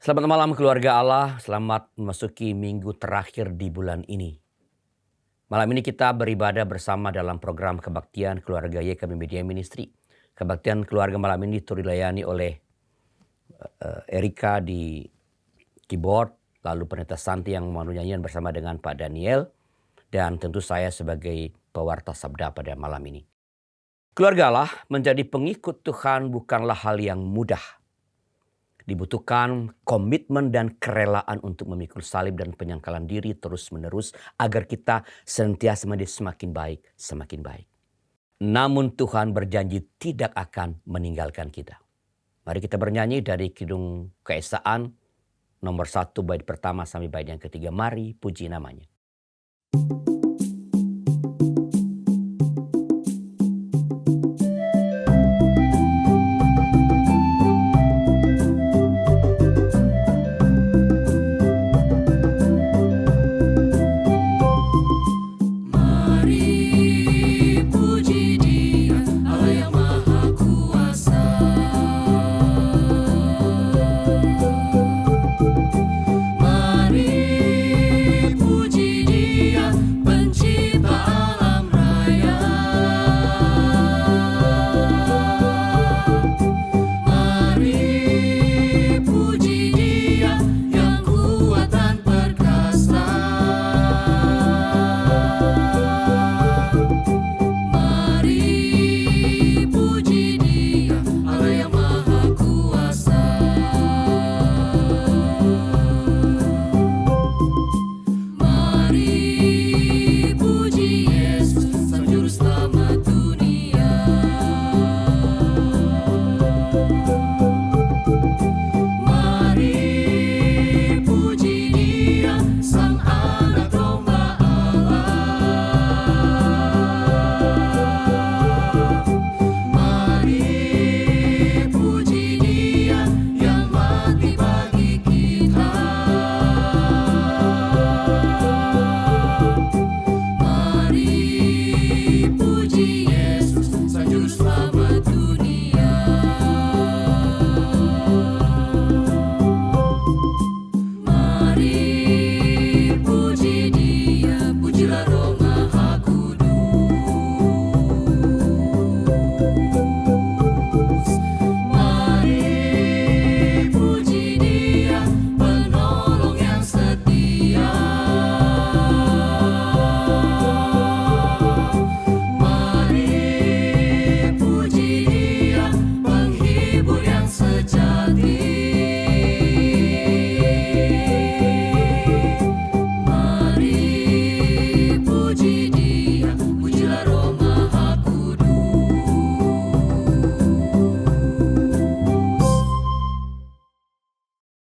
Selamat malam keluarga Allah, selamat memasuki minggu terakhir di bulan ini. Malam ini kita beribadah bersama dalam program kebaktian keluarga YKB Media Ministry. Kebaktian keluarga malam ini dilayani oleh Erika di keyboard, lalu Pendeta Santi yang memandu nyanyian bersama dengan Pak Daniel, dan tentu saya sebagai pewarta sabda pada malam ini. Keluarga Allah, menjadi pengikut Tuhan bukanlah hal yang mudah. Dibutuhkan komitmen dan kerelaan untuk memikul salib dan penyangkalan diri terus-menerus agar kita senantiasa menjadi semakin baik, semakin baik. Namun Tuhan berjanji tidak akan meninggalkan kita. Mari kita bernyanyi dari Kidung Keesaan nomor 1 bait pertama sampai bait yang ketiga. Mari puji namanya.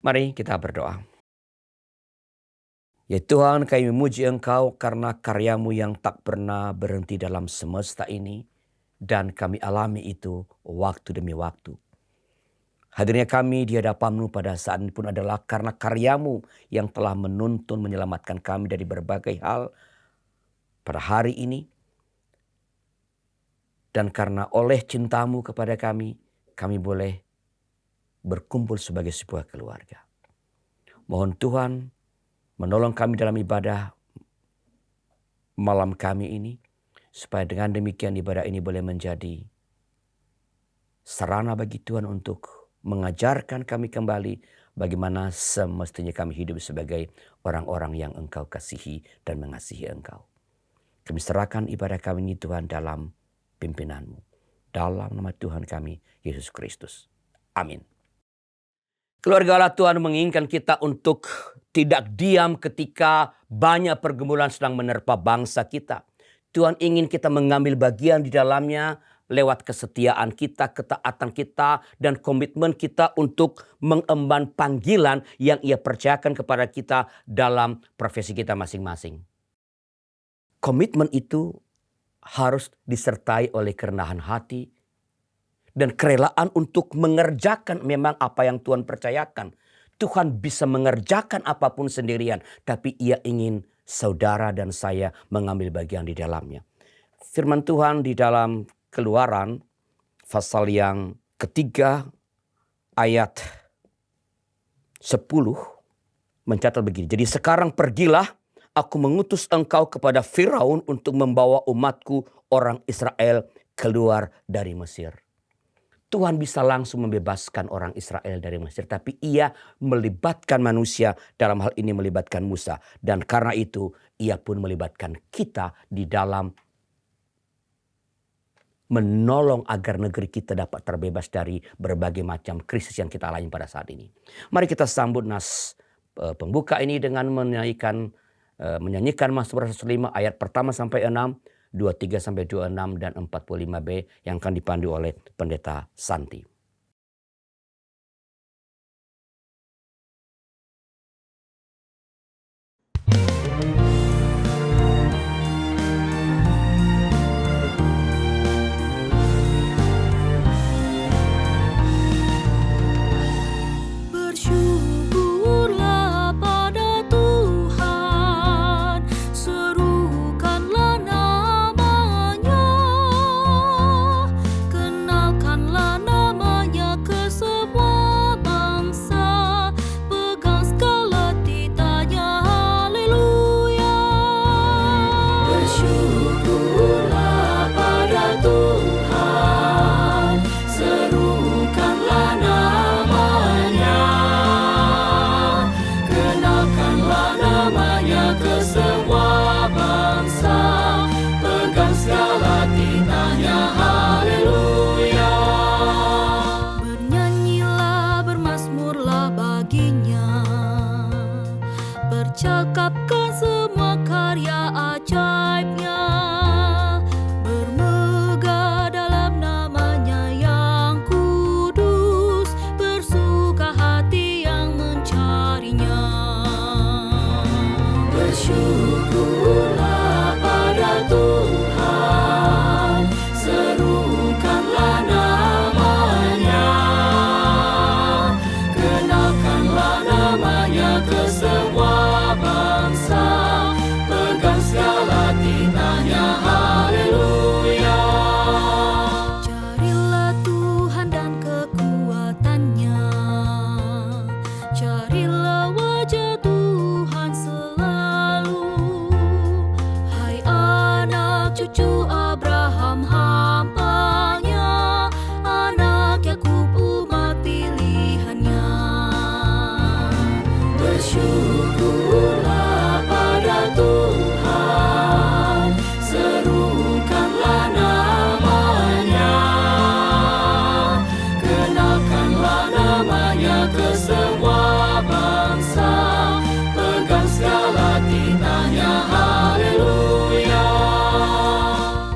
Mari kita berdoa. Ya Tuhan, kami memuji Engkau karena karya-Mu yang tak pernah berhenti dalam semesta ini. Dan kami alami itu waktu demi waktu. Hadirnya kami di hadapan-Mu pada saat ini pun adalah karena karya-Mu yang telah menuntun menyelamatkan kami dari berbagai hal pada hari ini. Dan karena oleh cinta-Mu kepada kami boleh berkumpul sebagai sebuah keluarga. Mohon Tuhan menolong kami dalam ibadah malam kami ini, supaya dengan demikian ibadah ini boleh menjadi sarana bagi Tuhan untuk mengajarkan kami kembali bagaimana semestinya kami hidup sebagai orang-orang yang Engkau kasihi dan mengasihi Engkau. Kami serahkan ibadah kami ini Tuhan dalam pimpinanmu. Dalam nama Tuhan kami, Yesus Kristus. Amin. Keluarga Allah, Tuhan menginginkan kita untuk tidak diam ketika banyak pergumulan sedang menerpa bangsa kita. Tuhan ingin kita mengambil bagian di dalamnya lewat kesetiaan kita, ketaatan kita, dan komitmen kita untuk mengemban panggilan yang Ia percayakan kepada kita dalam profesi kita masing-masing. Komitmen itu harus disertai oleh kerendahan hati, dan kerelaan untuk mengerjakan memang apa yang Tuhan percayakan. Tuhan bisa mengerjakan apapun sendirian, tapi Ia ingin saudara dan saya mengambil bagian di dalamnya. Firman Tuhan di dalam Keluaran pasal yang ketiga ayat mencatat begini. Jadi sekarang pergilah, aku mengutus engkau kepada Firaun untuk membawa umatku orang Israel keluar dari Mesir. Tuhan bisa langsung membebaskan orang Israel dari Mesir. Tapi ia melibatkan manusia, dalam hal ini melibatkan Musa. Dan karena itu ia pun melibatkan kita di dalam menolong agar negeri kita dapat terbebas dari berbagai macam krisis yang kita alami pada saat ini. Mari kita sambut nas pembuka ini dengan menyanyikan Mazmur 105 ayat pertama sampai 6, 23 sampai 26 dan 45b yang akan dipandu oleh Pendeta Santi. Cakapkan semua karya ajaibnya, bermegah dalam namanya yang kudus, bersuka hati yang mencarinya. Bersyukurlah pada Tuhan, serukanlah namanya, kenalkanlah namanya ke semua bangsa, pegang segala titahnya, haleluya. Carilah Tuhan dan kekuatannya, carilah wajah Tuhan selalu. Hai anak cucu Abraham hamba-Nya, anak Yakub umat pilihannya. Bersyukurlah pada Tuhan, serukanlah namanya, kenalkanlah namanya ke semua bangsa, pegang segala titahnya, haleluya.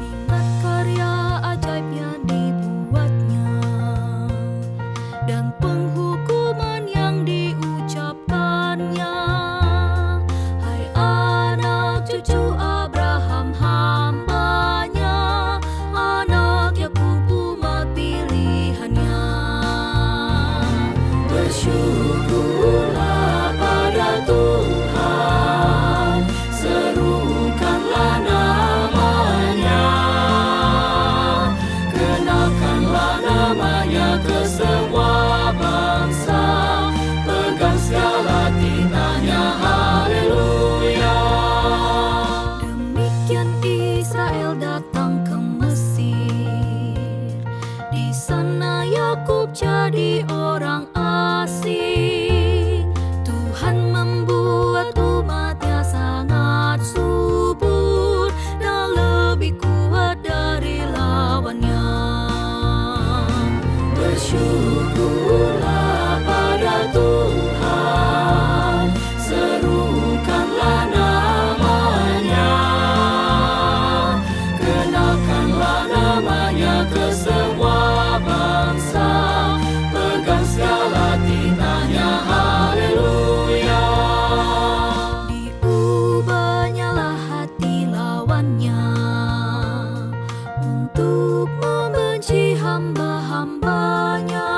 Ingat karya ajaib yang dibuatnya, dan penghukuman yang diucapkannya. Hai anak cucu Abraham hamba-Nya, anak Yakub umat pilihannya. Bersyukurlah pada Tuhan, serukanlah namanya, kenalkanlah namanya ke semua bangsa, pegang segala titahnya, haleluya. Demikian Israel datang ke Mesir, di sana Yakub jadi orang asing. Tuhan membuat umatnya sangat subur dan lebih kuat dari lawannya. Bersyukurlah pada Tuhan, serukanlah namanya, kenalkanlah namanya ke semua bangsa, pegang segala titahnya, haleluya. Diubahnya hati lawannya untuk membenci hamba-hambanya.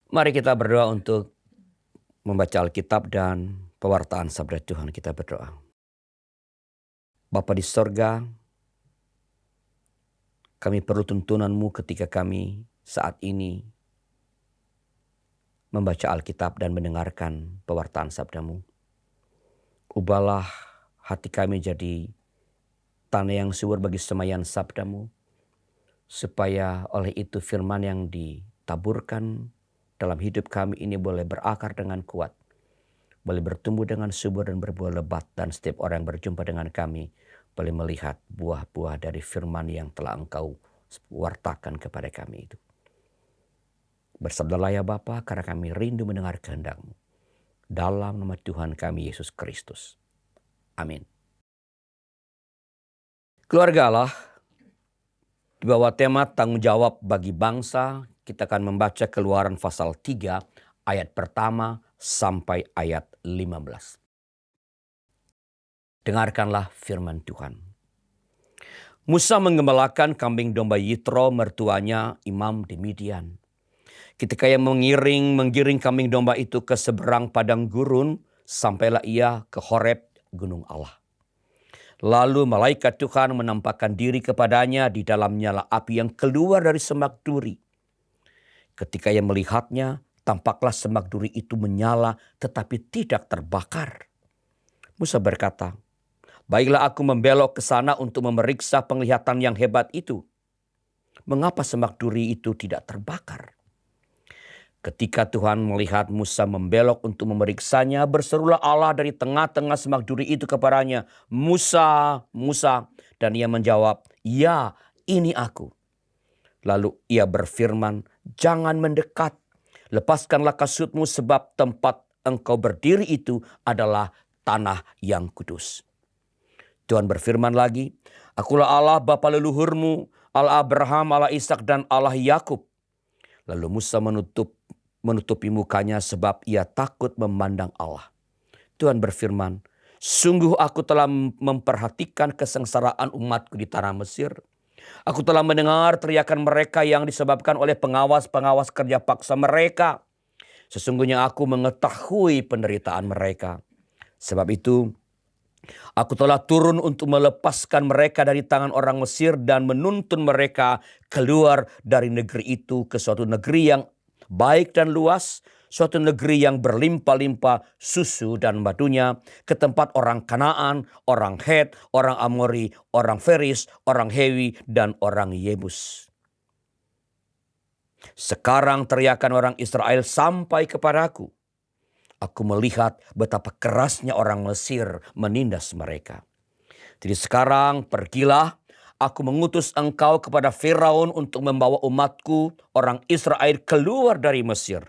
Mari kita berdoa untuk membaca Alkitab dan pewartaan sabda Tuhan. Kita berdoa. Bapa di sorga, kami perlu tuntunan-Mu ketika kami saat ini membaca Alkitab dan mendengarkan pewartaan sabda-Mu. Ubahlah hati kami jadi tanah yang subur bagi semaian sabda-Mu, supaya oleh itu firman yang ditaburkan dalam hidup kami ini boleh berakar dengan kuat, boleh bertumbuh dengan subur dan berbuah lebat, dan setiap orang yang berjumpa dengan kami boleh melihat buah-buah dari firman yang telah Engkau wartakan kepada kami itu. Bersabdalah ya Bapa, karena kami rindu mendengar kehendak-Mu. Dalam nama Tuhan kami Yesus Kristus. Amin. Keluarga Allah, di bawah tema tanggung jawab bagi bangsa, kita akan membaca Keluaran pasal 3 ayat pertama sampai ayat 15. Dengarkanlah firman Tuhan. Musa menggembalakan kambing domba Yitro, mertuanya imam di Midian. Ketika ia menggiring kambing domba itu ke seberang padang gurun, sampailah ia ke Horeb, gunung Allah. Lalu malaikat Tuhan menampakkan diri kepadanya di dalam nyala api yang keluar dari semak duri. Ketika ia melihatnya, tampaklah semak duri itu menyala tetapi tidak terbakar. Musa berkata, "Baiklah aku membelok ke sana untuk memeriksa penglihatan yang hebat itu. Mengapa semak duri itu tidak terbakar?" Ketika Tuhan melihat Musa membelok untuk memeriksanya, berserulah Allah dari tengah-tengah semak duri itu kepadanya, "Musa, Musa." Dan ia menjawab, "Ya, ini aku." Lalu ia berfirman, "Jangan mendekat. Lepaskanlah kasutmu sebab tempat engkau berdiri itu adalah tanah yang kudus." Tuhan berfirman lagi, "Akulah Allah bapa leluhurmu, Allah Abraham, Allah Ishak dan Allah Yakub." Lalu Musa menutupi mukanya sebab ia takut memandang Allah. Tuhan berfirman, "Sungguh aku telah memperhatikan kesengsaraan umatku di tanah Mesir. Aku telah mendengar teriakan mereka yang disebabkan oleh pengawas-pengawas kerja paksa mereka. Sesungguhnya aku mengetahui penderitaan mereka. Sebab itu, aku telah turun untuk melepaskan mereka dari tangan orang Mesir dan menuntun mereka keluar dari negeri itu ke suatu negeri yang baik dan luas, suatu negeri yang berlimpah-limpah susu dan madunya, ke tempat orang Kanaan, orang Het, orang Amori, orang Feris, orang Hewi, dan orang Yebus. Sekarang teriakan orang Israel sampai kepadaku. Aku melihat betapa kerasnya orang Mesir menindas mereka. Jadi sekarang pergilah, aku mengutus engkau kepada Firaun untuk membawa umatku, orang Israel, keluar dari Mesir."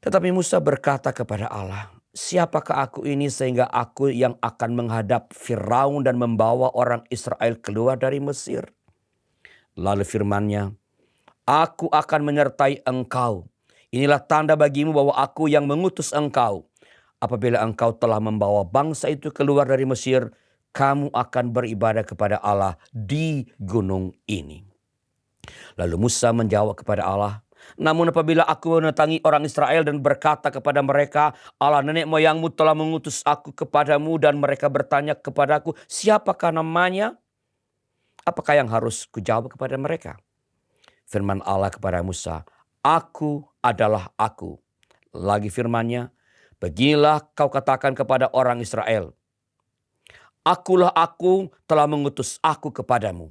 Tetapi Musa berkata kepada Allah, "Siapakah aku ini sehingga aku yang akan menghadap Firaun dan membawa orang Israel keluar dari Mesir?" Lalu firman-Nya, "Aku akan menyertai engkau. Inilah tanda bagimu bahwa aku yang mengutus engkau. Apabila engkau telah membawa bangsa itu keluar dari Mesir, kamu akan beribadah kepada Allah di gunung ini." Lalu Musa menjawab kepada Allah, "Namun apabila aku mendatangi orang Israel dan berkata kepada mereka, Allah nenek moyangmu telah mengutus aku kepadamu, dan mereka bertanya kepadaku, siapakah namanya? Apakah yang harus kujawab kepada mereka?" Firman Allah kepada Musa, "Aku adalah aku." Lagi firman-Nya, "Beginilah kau katakan kepada orang Israel, Akulah aku telah mengutus aku kepadamu."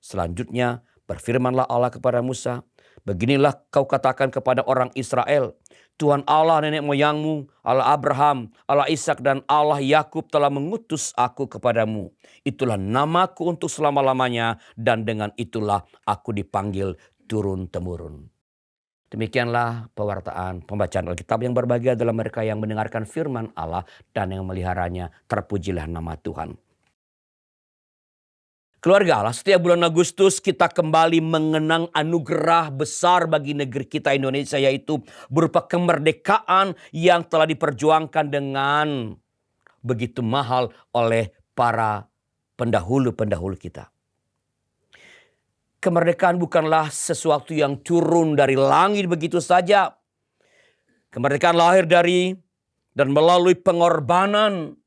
Selanjutnya berfirmanlah Allah kepada Musa, "Beginilah kau katakan kepada orang Israel, Tuhan Allah nenek moyangmu, Allah Abraham, Allah Ishak dan Allah Yakub telah mengutus aku kepadamu. Itulah namaku untuk selama-lamanya, dan dengan itulah aku dipanggil turun-temurun." Demikianlah pewartaan pembacaan Alkitab yang berbahagia adalah mereka yang mendengarkan firman Allah dan yang meliharanya. Terpujilah nama Tuhan. Keluarga Allah, setiap bulan Agustus kita kembali mengenang anugerah besar bagi negeri kita Indonesia, yaitu berupa kemerdekaan yang telah diperjuangkan dengan begitu mahal oleh para pendahulu-pendahulu kita. Kemerdekaan bukanlah sesuatu yang turun dari langit begitu saja. Kemerdekaan lahir dari dan melalui pengorbanan,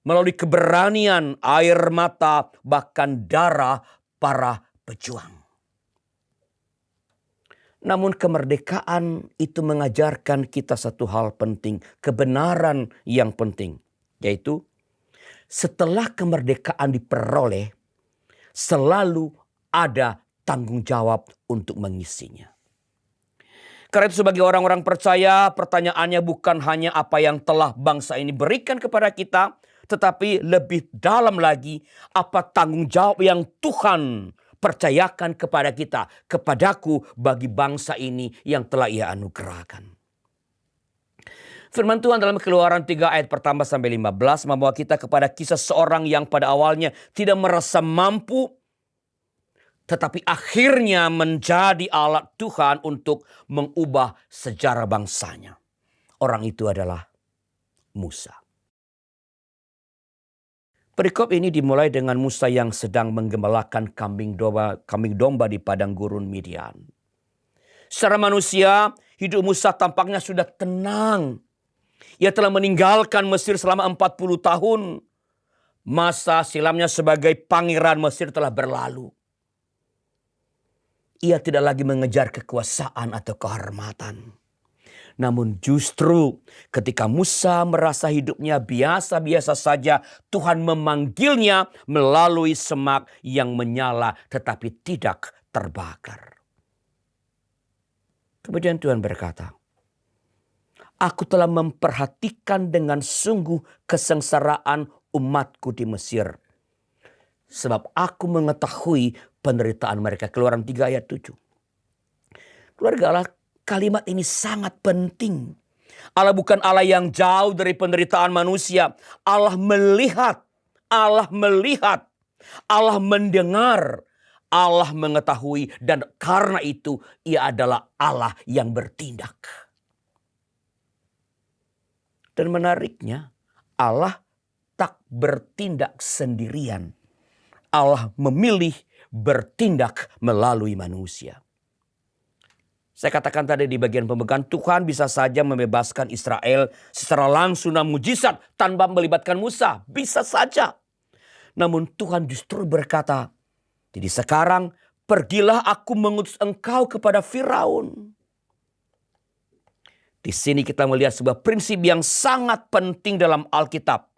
melalui keberanian, air mata, bahkan darah para pejuang. Namun kemerdekaan itu mengajarkan kita satu hal penting, kebenaran yang penting, yaitu setelah kemerdekaan diperoleh, selalu ada tanggung jawab untuk mengisinya. Karena itu sebagai orang-orang percaya, pertanyaannya bukan hanya apa yang telah bangsa ini berikan kepada kita, tetapi lebih dalam lagi, apa tanggung jawab yang Tuhan percayakan kepada kita, kepadaku, bagi bangsa ini yang telah Ia anugerahkan. Firman Tuhan dalam Keluaran 3 ayat pertama sampai 15 membawa kita kepada kisah seorang yang pada awalnya tidak merasa mampu, tetapi akhirnya menjadi alat Tuhan untuk mengubah sejarah bangsanya. Orang itu adalah Musa. Perikop ini dimulai dengan Musa yang sedang menggembalakan kambing domba di padang gurun Midian. Secara manusia, hidup Musa tampaknya sudah tenang. Ia telah meninggalkan Mesir selama 40 tahun. Masa silamnya sebagai pangeran Mesir telah berlalu. Ia tidak lagi mengejar kekuasaan atau kehormatan. Namun justru ketika Musa merasa hidupnya biasa-biasa saja, Tuhan memanggilnya melalui semak yang menyala tetapi tidak terbakar. Kemudian Tuhan berkata, "Aku telah memperhatikan dengan sungguh kesengsaraan umatku di Mesir. Sebab aku mengetahui penderitaan mereka." Keluaran 3 ayat 7. Keluarga Allah, kalimat ini sangat penting. Allah bukan Allah yang jauh dari penderitaan manusia. Allah melihat, Allah mendengar, Allah mengetahui. Dan karena itu Ia adalah Allah yang bertindak. Dan menariknya, Allah tak bertindak sendirian. Allah memilih bertindak melalui manusia. Saya katakan tadi di bagian pembukaan, Tuhan bisa saja membebaskan Israel secara langsung dan mujizat tanpa melibatkan Musa. Bisa saja. Namun Tuhan justru berkata, "Jadi sekarang pergilah, aku mengutus engkau kepada Firaun." Di sini kita melihat sebuah prinsip yang sangat penting dalam Alkitab.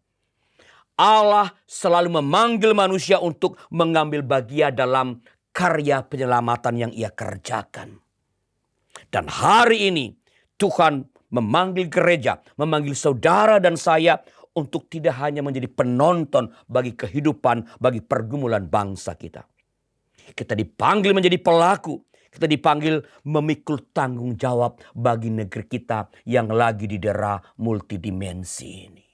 Allah selalu memanggil manusia untuk mengambil bagian dalam karya penyelamatan yang Ia kerjakan. Dan hari ini Tuhan memanggil gereja, memanggil saudara dan saya untuk tidak hanya menjadi penonton bagi kehidupan, bagi pergumulan bangsa kita. Kita dipanggil menjadi pelaku. Kita dipanggil memikul tanggung jawab bagi negeri kita yang lagi didera multidimensi ini.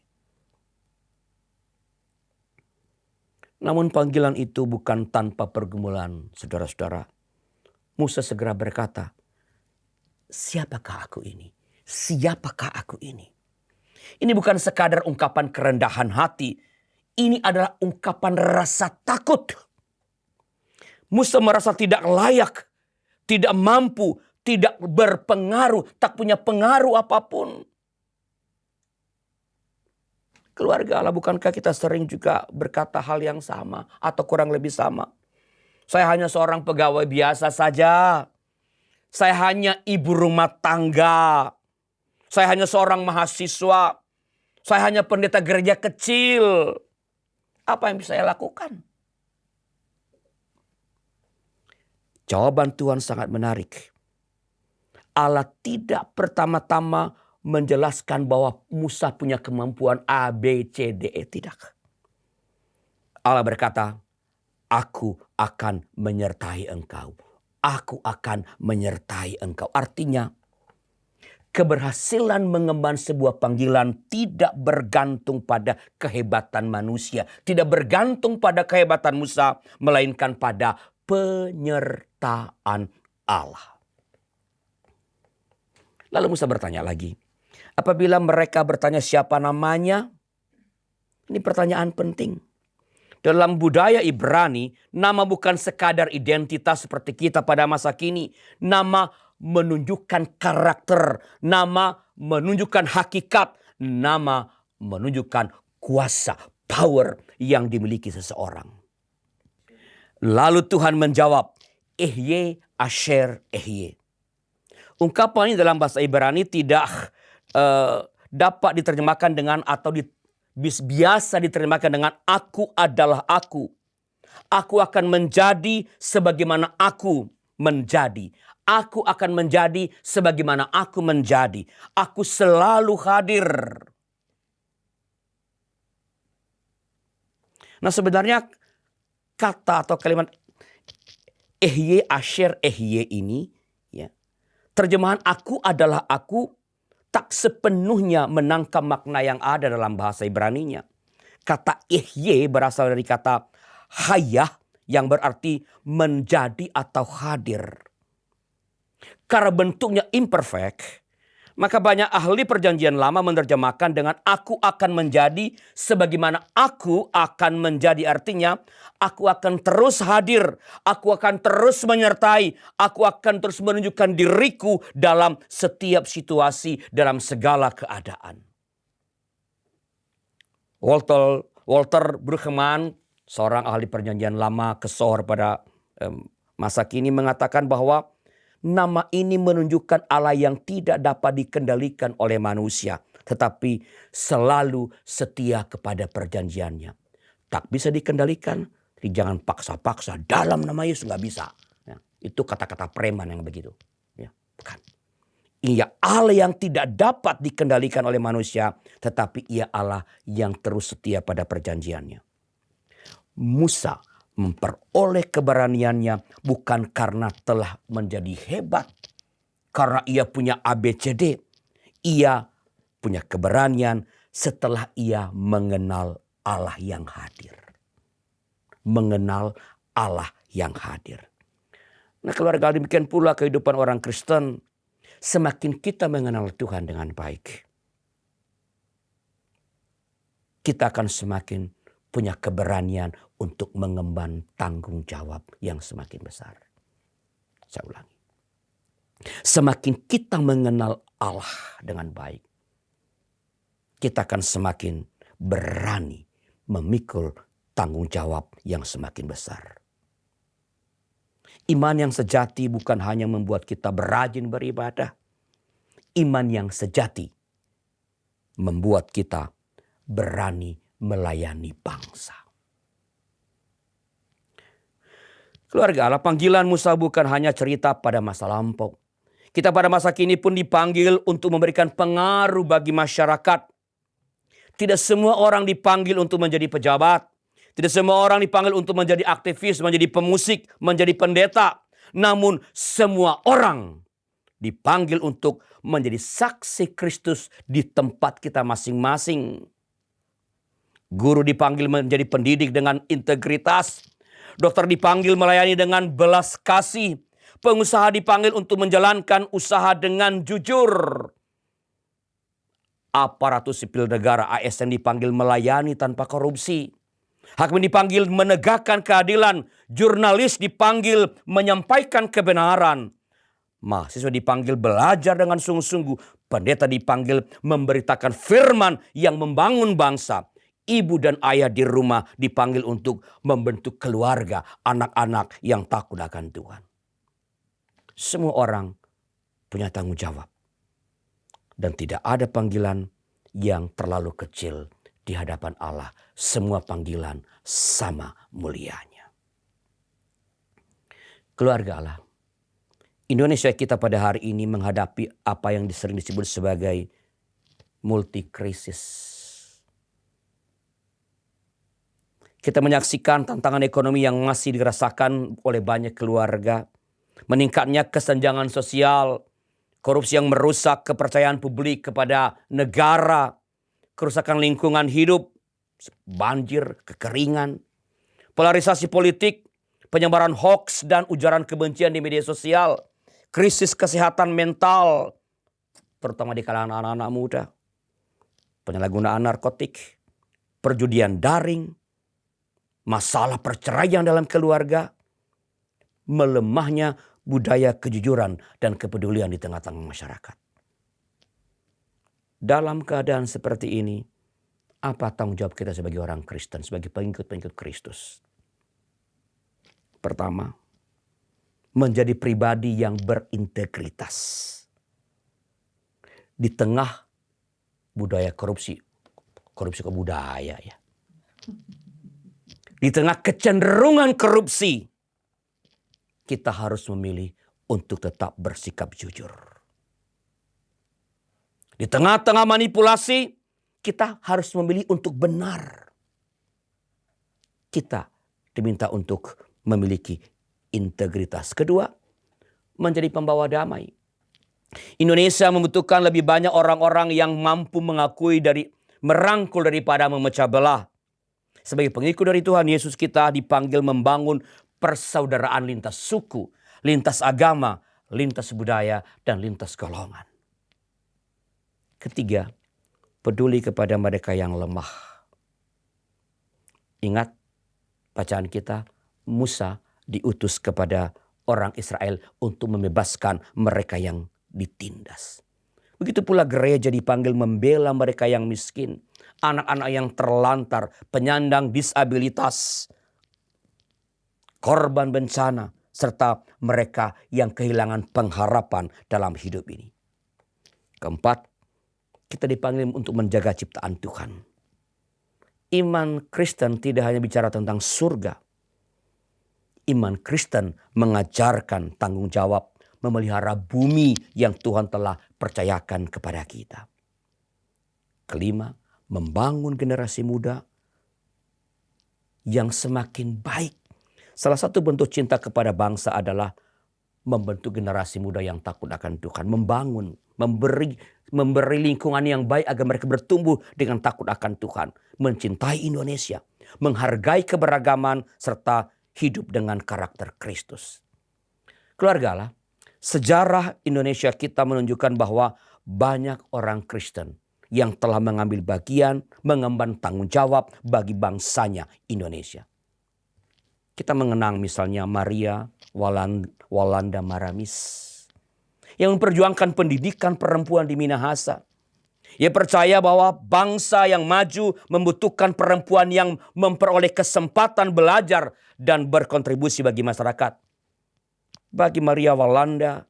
Namun panggilan itu bukan tanpa pergumulan, saudara-saudara. Musa segera berkata, "Siapakah aku ini? Siapakah aku ini?" Ini bukan sekadar ungkapan kerendahan hati. Ini adalah ungkapan rasa takut. Musa merasa tidak layak, tidak mampu, tidak berpengaruh, tak punya pengaruh apapun. Keluarga Allah, bukankah kita sering juga berkata hal yang sama atau kurang lebih sama? Saya hanya seorang pegawai biasa saja. Saya hanya ibu rumah tangga. Saya hanya seorang mahasiswa. Saya hanya pendeta gereja kecil. Apa yang bisa saya lakukan? Jawaban Tuhan sangat menarik. Allah tidak pertama-tama menjelaskan bahwa Musa punya kemampuan A, B, C, D, E. Tidak. Allah berkata, "Aku akan menyertai engkau. Aku akan menyertai engkau." Artinya, keberhasilan mengemban sebuah panggilan tidak bergantung pada kehebatan manusia. Tidak bergantung pada kehebatan Musa, melainkan pada penyertaan Allah. Lalu Musa bertanya lagi, apabila mereka bertanya siapa namanya, ini pertanyaan penting. Dalam budaya Ibrani, nama bukan sekadar identitas seperti kita pada masa kini. Nama menunjukkan karakter, nama menunjukkan hakikat, nama menunjukkan kuasa, power yang dimiliki seseorang. Lalu Tuhan menjawab, Ehye Asher Ehye. Ungkapan ini dalam bahasa Ibrani tidak dapat diterjemahkan dengan atau biasa diterjemahkan dengan aku adalah aku. Aku akan menjadi sebagaimana aku menjadi. Aku akan menjadi sebagaimana aku menjadi. Aku selalu hadir. Nah, sebenarnya kata atau kalimat Ehye Asher Ehye ini, ya, terjemahan aku adalah aku tak sepenuhnya menangkap makna yang ada dalam bahasa Ibraninya. Kata Ehye berasal dari kata hayah yang berarti menjadi atau hadir. Karena bentuknya imperfect, maka banyak ahli perjanjian lama menerjemahkan dengan aku akan menjadi sebagaimana aku akan menjadi. Artinya aku akan terus hadir, aku akan terus menyertai, aku akan terus menunjukkan diriku dalam setiap situasi, dalam segala keadaan. Walter Brueggemann, seorang ahli perjanjian lama kesohor pada masa kini, mengatakan bahwa nama ini menunjukkan Allah yang tidak dapat dikendalikan oleh manusia, tetapi selalu setia kepada perjanjiannya. Tak bisa dikendalikan, jadi jangan paksa-paksa. Dalam nama Yesus nggak bisa. Ya, itu kata-kata preman yang begitu. Ya, bukan. Ia Allah yang tidak dapat dikendalikan oleh manusia, tetapi ia Allah yang terus setia pada perjanjiannya. Musa memperoleh keberaniannya bukan karena telah menjadi hebat, karena ia punya ABCD. Ia punya keberanian setelah ia mengenal Allah yang hadir. Mengenal Allah yang hadir. Nah, keluarga, demikian pula kehidupan orang Kristen. Semakin kita mengenal Tuhan dengan baik, kita akan semakin punya keberanian untuk mengemban tanggung jawab yang semakin besar. Saya ulangi. Semakin kita mengenal Allah dengan baik, kita akan semakin berani memikul tanggung jawab yang semakin besar. Iman yang sejati bukan hanya membuat kita berajin beribadah. Iman yang sejati membuat kita berani melayani bangsa. Keluarga Allah, panggilan Musa bukan hanya cerita pada masa lampau. Kita pada masa kini pun dipanggil untuk memberikan pengaruh bagi masyarakat. Tidak semua orang dipanggil untuk menjadi pejabat. Tidak semua orang dipanggil untuk menjadi aktivis, menjadi pemusik, menjadi pendeta. Namun semua orang dipanggil untuk menjadi saksi Kristus di tempat kita masing-masing. Guru dipanggil menjadi pendidik dengan integritas. Dokter dipanggil melayani dengan belas kasih. Pengusaha dipanggil untuk menjalankan usaha dengan jujur. Aparatur sipil negara ASN dipanggil melayani tanpa korupsi. Hakim dipanggil menegakkan keadilan. Jurnalis dipanggil menyampaikan kebenaran. Mahasiswa dipanggil belajar dengan sungguh-sungguh. Pendeta dipanggil memberitakan firman yang membangun bangsa. Ibu dan ayah di rumah dipanggil untuk membentuk keluarga, anak-anak yang takut akan Tuhan. Semua orang punya tanggung jawab. Dan tidak ada panggilan yang terlalu kecil di hadapan Allah. Semua panggilan sama mulianya. Keluarga Allah, Indonesia kita pada hari ini menghadapi apa yang sering disebut sebagai multi-krisis. Kita menyaksikan tantangan ekonomi yang masih dirasakan oleh banyak keluarga. Meningkatnya kesenjangan sosial, korupsi yang merusak kepercayaan publik kepada negara, kerusakan lingkungan hidup, banjir, kekeringan, polarisasi politik, penyebaran hoaks dan ujaran kebencian di media sosial, krisis kesehatan mental, terutama di kalangan anak-anak muda, penyalahgunaan narkotik, perjudian daring, masalah perceraian dalam keluarga, melemahnya budaya kejujuran dan kepedulian di tengah-tengah masyarakat. Dalam keadaan seperti ini, apa tanggung jawab kita sebagai orang Kristen, sebagai pengikut-pengikut Kristus? Pertama, menjadi pribadi yang berintegritas. Di tengah budaya korupsi. Korupsi ke budaya ya. Di tengah kecenderungan korupsi, kita harus memilih untuk tetap bersikap jujur. Di tengah-tengah manipulasi, kita harus memilih untuk benar. Kita diminta untuk memiliki integritas. Kedua, menjadi pembawa damai. Indonesia membutuhkan lebih banyak orang-orang yang mampu merangkul daripada memecah belah. Sebagai pengikut dari Tuhan Yesus, kita dipanggil membangun persaudaraan lintas suku, lintas agama, lintas budaya, dan lintas golongan. Ketiga, peduli kepada mereka yang lemah. Ingat bacaan kita, Musa diutus kepada orang Israel untuk membebaskan mereka yang ditindas. Begitu pula gereja dipanggil membela mereka yang miskin, anak-anak yang terlantar, penyandang disabilitas, korban bencana, serta mereka yang kehilangan pengharapan dalam hidup ini. Keempat, kita dipanggil untuk menjaga ciptaan Tuhan. Iman Kristen tidak hanya bicara tentang surga. Iman Kristen mengajarkan tanggung jawab memelihara bumi yang Tuhan telah percayakan kepada kita. Kelima, membangun generasi muda yang semakin baik. Salah satu bentuk cinta kepada bangsa adalah membentuk generasi muda yang takut akan Tuhan. Membangun, memberi lingkungan yang baik agar mereka bertumbuh dengan takut akan Tuhan. Mencintai Indonesia, menghargai keberagaman, serta hidup dengan karakter Kristus. Keluargalah, sejarah Indonesia kita menunjukkan bahwa banyak orang Kristen yang telah mengambil bagian, mengemban tanggung jawab bagi bangsanya Indonesia. Kita mengenang misalnya Maria Walanda Maramis yang memperjuangkan pendidikan perempuan di Minahasa. Ia percaya bahwa bangsa yang maju membutuhkan perempuan yang memperoleh kesempatan belajar dan berkontribusi bagi masyarakat. Bagi Maria Walanda,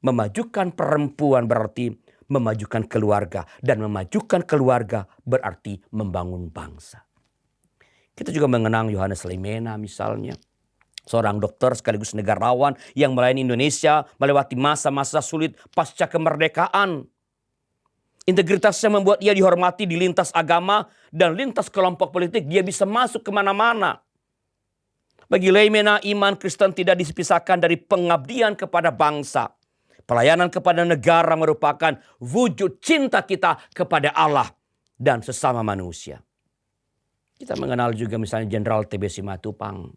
memajukan perempuan berarti memajukan keluarga. Dan memajukan keluarga berarti membangun bangsa. Kita juga mengenang Yohanes Lemena misalnya. Seorang dokter sekaligus negarawan yang melayani Indonesia melewati masa-masa sulit pasca kemerdekaan. Integritasnya membuat ia dihormati di lintas agama dan lintas kelompok politik. Dia bisa masuk kemana-mana. Bagi Lemena, iman Kristen tidak dipisahkan dari pengabdian kepada bangsa. Pelayanan kepada negara merupakan wujud cinta kita kepada Allah dan sesama manusia. Kita mengenal juga misalnya Jenderal TB Simatupang.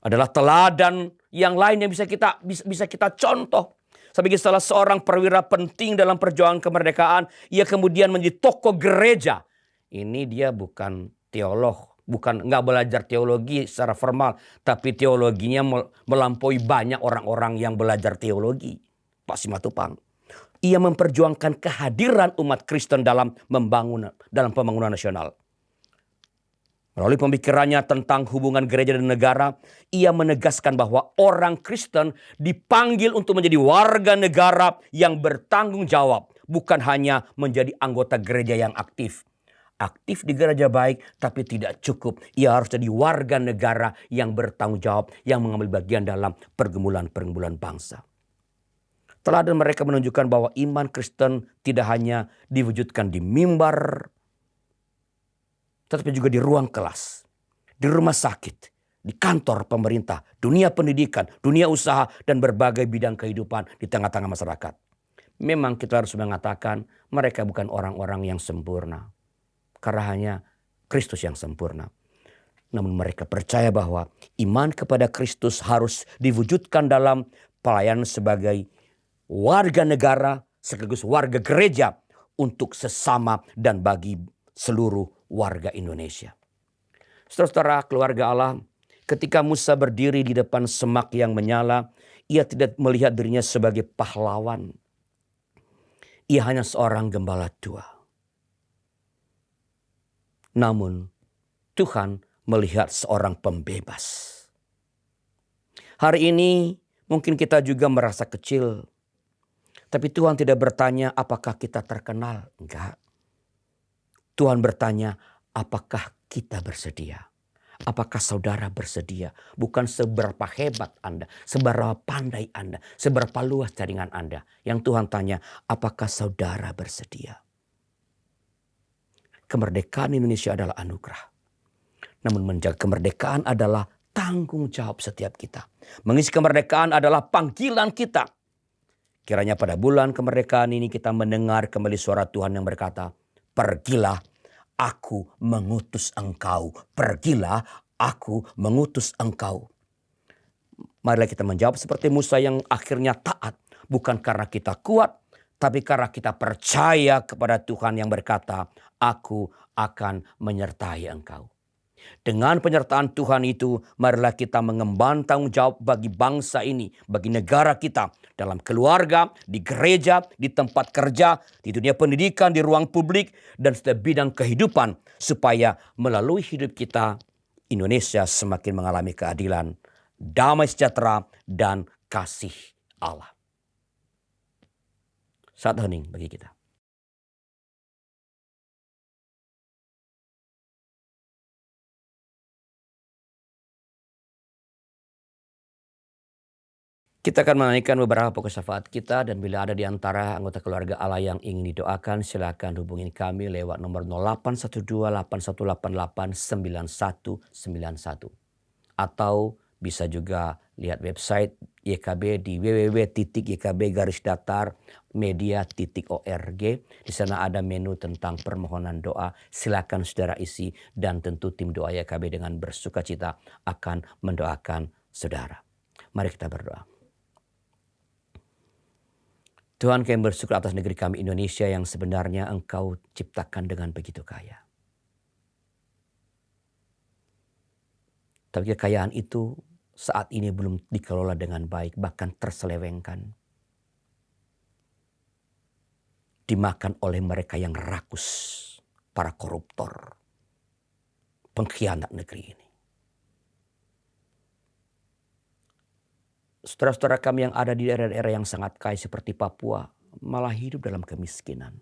Adalah teladan yang lain yang bisa kita contoh. Sebagai salah seorang perwira penting dalam perjuangan kemerdekaan, ia kemudian menjadi tokoh gereja. Ini dia bukan teolog, nggak belajar teologi secara formal, tapi teologinya melampaui banyak orang-orang yang belajar teologi. Pak Simatupang. Ia memperjuangkan kehadiran umat Kristen dalam pembangunan nasional. Melalui pemikirannya tentang hubungan gereja dan negara, ia menegaskan bahwa orang Kristen dipanggil untuk menjadi warga negara yang bertanggung jawab, bukan hanya menjadi anggota gereja yang aktif. Aktif di gereja baik, tapi tidak cukup. Ia harus jadi warga negara yang bertanggung jawab, yang mengambil bagian dalam pergumulan bangsa. Teladan mereka menunjukkan bahwa iman Kristen tidak hanya diwujudkan di mimbar, tetapi juga di ruang kelas, di rumah sakit, di kantor pemerintah, dunia pendidikan, dunia usaha, dan berbagai bidang kehidupan di tengah-tengah masyarakat. Memang kita harus mengatakan mereka bukan orang-orang yang sempurna. Karena hanya Kristus yang sempurna. Namun mereka percaya bahwa iman kepada Kristus harus diwujudkan dalam pelayanan sebagai warga negara sekaligus warga gereja untuk sesama dan bagi seluruh warga Indonesia. Saudara-saudara, keluarga Allah, ketika Musa berdiri di depan semak yang menyala, ia tidak melihat dirinya sebagai pahlawan. Ia hanya seorang gembala tua. Namun Tuhan melihat seorang pembebas. Hari ini mungkin kita juga merasa kecil. Tapi Tuhan tidak bertanya apakah kita terkenal. Enggak. Tuhan bertanya apakah kita bersedia. Apakah saudara bersedia? Bukan seberapa hebat Anda, seberapa pandai Anda, seberapa luas jaringan Anda. Yang Tuhan tanya, apakah saudara bersedia? Kemerdekaan Indonesia adalah anugerah. Namun menjaga kemerdekaan adalah tanggung jawab setiap kita. Mengisi kemerdekaan adalah panggilan kita. Kiranya pada bulan kemerdekaan ini kita mendengar kembali suara Tuhan yang berkata, pergilah, aku mengutus engkau. Pergilah, aku mengutus engkau. Marilah kita menjawab seperti Musa yang akhirnya taat. Bukan karena kita kuat, tapi karena kita percaya kepada Tuhan yang berkata, aku akan menyertai engkau. Dengan penyertaan Tuhan itu, marilah kita mengemban tanggung jawab bagi bangsa ini, bagi negara kita, dalam keluarga, di gereja, di tempat kerja, di dunia pendidikan, di ruang publik, dan setiap bidang kehidupan, supaya melalui hidup kita, Indonesia semakin mengalami keadilan, damai sejahtera, dan kasih Allah. Saat hening bagi kita. Kita akan menaikkan beberapa pokok syafaat kita, dan bila ada di antara anggota keluarga Allah yang ingin didoakan, silakan hubungi kami lewat nomor 081281889191 atau bisa juga lihat website YKB di www.ykb-media.org. Di sana ada menu tentang permohonan doa. Silakan saudara isi, dan tentu tim doa YKB dengan bersukacita akan mendoakan saudara. Mari kita berdoa. Tuhan, kami bersyukur atas negeri kami Indonesia yang sebenarnya Engkau ciptakan dengan begitu kaya. Tapi kekayaan itu saat ini belum dikelola dengan baik, bahkan terselewengkan. Dimakan oleh mereka yang rakus, para koruptor, pengkhianat negeri ini. Saudara-saudara kami yang ada di daerah-daerah yang sangat kaya seperti Papua malah hidup dalam kemiskinan.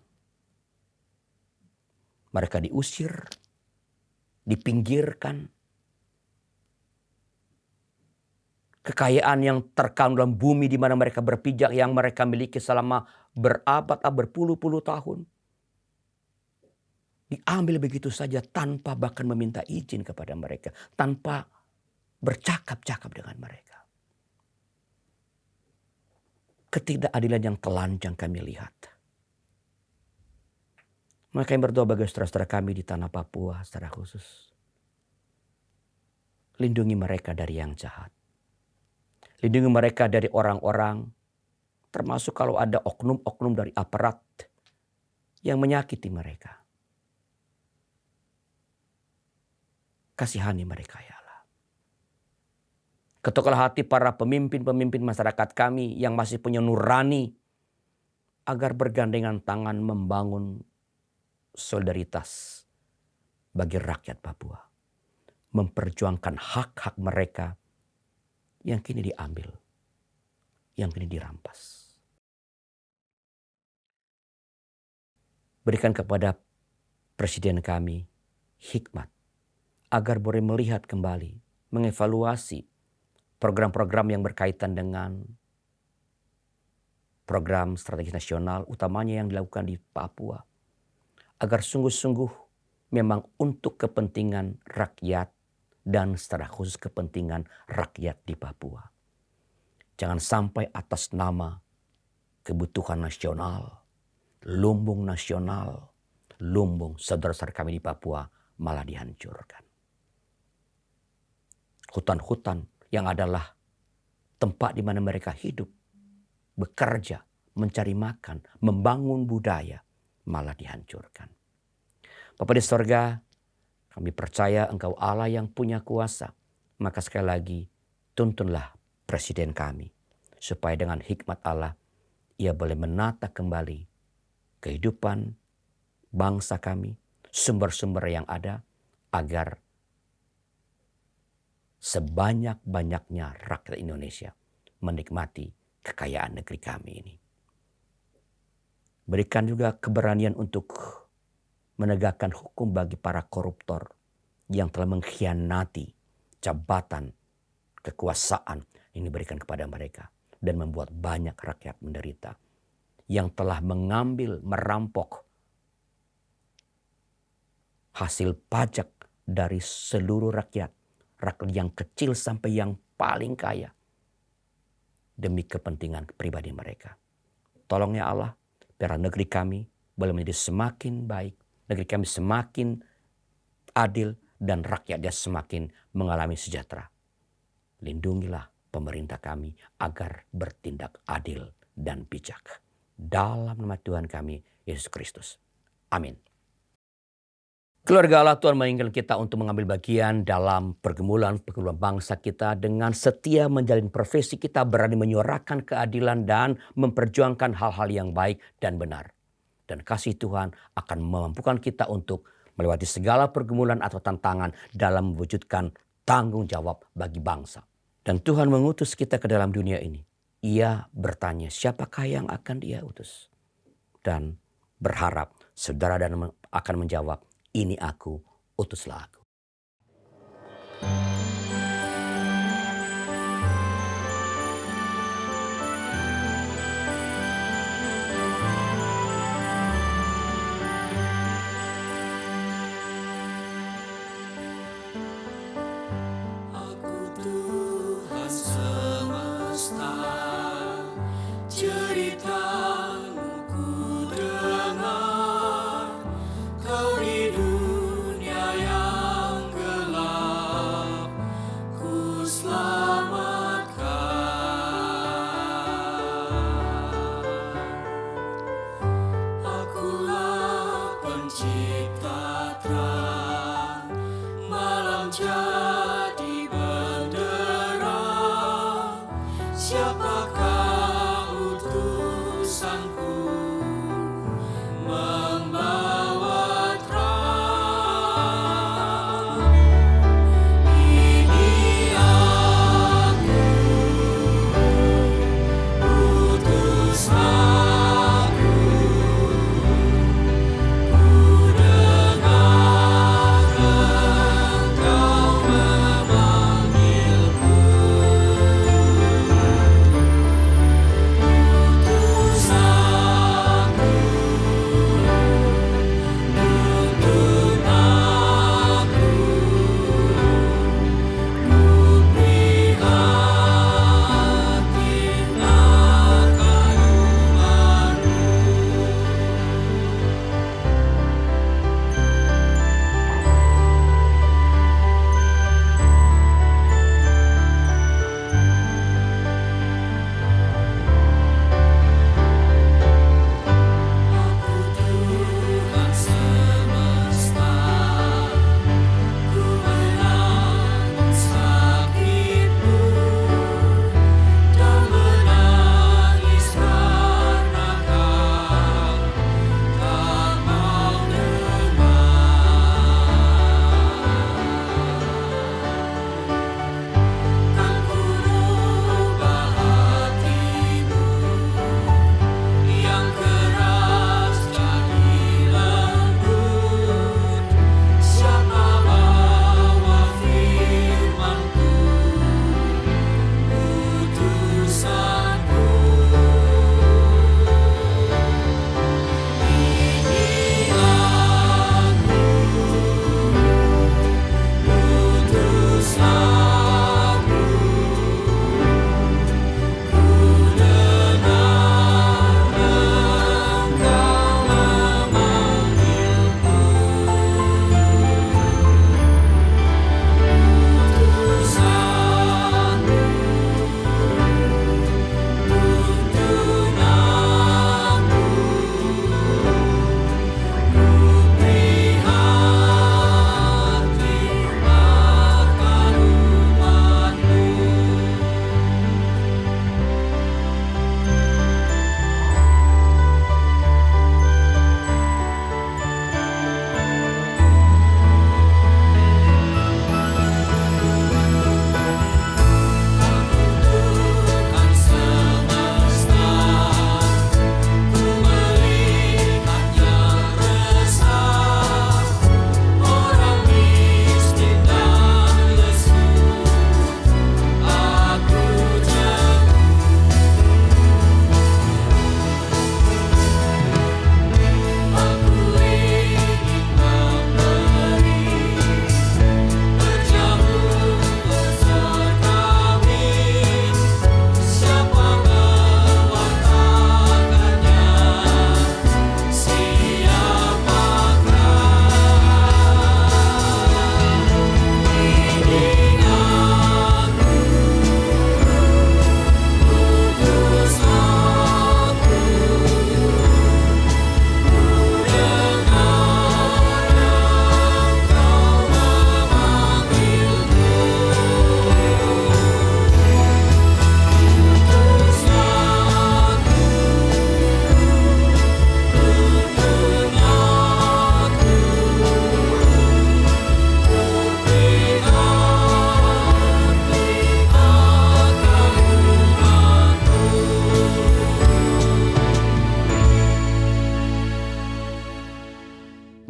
Mereka diusir, dipinggirkan. Kekayaan yang terkandung dalam bumi di mana mereka berpijak, yang mereka miliki selama berabad, berpuluh-puluh tahun, diambil begitu saja tanpa bahkan meminta izin kepada mereka, tanpa bercakap-cakap dengan mereka. Ketidakadilan yang telanjang kami lihat. Maka kami berdoa bagi saudara-saudara kami di tanah Papua secara khusus. Lindungi mereka dari yang jahat. Lindungi mereka dari orang-orang, termasuk kalau ada oknum-oknum dari aparat yang menyakiti mereka. Kasihani mereka ya. Ketuklah hati para pemimpin-pemimpin masyarakat kami yang masih punya nurani, agar bergandengan tangan membangun solidaritas bagi rakyat Papua. Memperjuangkan hak-hak mereka yang kini diambil, yang kini dirampas. Berikan kepada Presiden kami hikmat, agar boleh melihat kembali, mengevaluasi program-program yang berkaitan dengan program strategis nasional, utamanya yang dilakukan di Papua. Agar sungguh-sungguh memang untuk kepentingan rakyat dan secara khusus kepentingan rakyat di Papua. Jangan sampai atas nama kebutuhan nasional, lumbung nasional, lumbung saudara-saudara kami di Papua malah dihancurkan. Hutan-hutan yang adalah tempat di mana mereka hidup, bekerja, mencari makan, membangun budaya, malah dihancurkan. Bapa di sorga, Kami percaya Engkau Allah yang punya kuasa. Maka sekali lagi, tuntunlah presiden kami. Supaya dengan hikmat Allah, ia boleh menata kembali kehidupan bangsa kami, sumber-sumber yang ada, agar sebanyak-banyaknya rakyat Indonesia menikmati kekayaan negeri kami ini. Berikan juga keberanian untuk menegakkan hukum bagi para koruptor yang telah mengkhianati jabatan kekuasaan ini, berikan kepada mereka dan membuat banyak rakyat menderita, yang telah mengambil, merampok hasil pajak dari seluruh rakyat yang kecil sampai yang paling kaya, demi kepentingan pribadi mereka. Tolong ya Allah, biar negeri kami boleh menjadi semakin baik, negeri kami semakin adil, dan rakyatnya semakin mengalami sejahtera. Lindungilah pemerintah kami agar bertindak adil dan bijak. Dalam nama Tuhan kami, Yesus Kristus. Amin. Keluarga Allah, Tuhan menginginkan kita untuk mengambil bagian dalam pergumulan bangsa kita dengan setia menjalin profesi kita, berani menyuarakan keadilan dan memperjuangkan hal-hal yang baik dan benar. Dan kasih Tuhan akan memampukan kita untuk melewati segala pergumulan atau tantangan dalam mewujudkan tanggung jawab bagi bangsa. Dan Tuhan mengutus kita ke dalam dunia ini. Ia bertanya, siapakah yang akan Dia utus? Dan berharap saudara dan akan menjawab, ini aku, utuslah aku. Aku Tuhan semesta, ceritamu ku dengar. Kau di dunia yang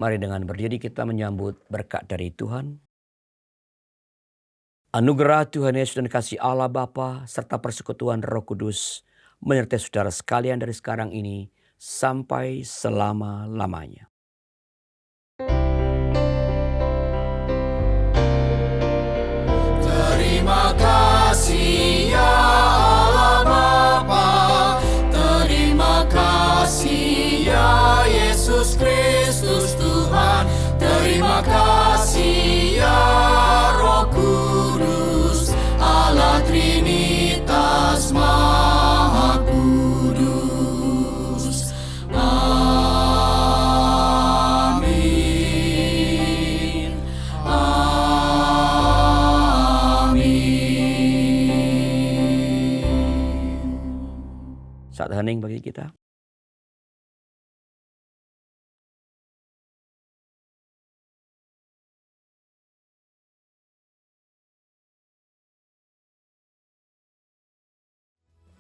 Mari dengan berdiri kita menyambut berkat dari Tuhan. Anugerah Tuhan Yesus dan kasih Allah Bapa serta persekutuan Roh Kudus menyertai saudara sekalian dari sekarang ini sampai selama-lamanya. Terima kasih ya Allah Bapa, terima kasih ya Yesus Kristus Tuhan, terima kasih ya Roh Kudus, Allah Trinitas Maha Kudus. Amin. Saat hening bagi kita.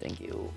Thank you.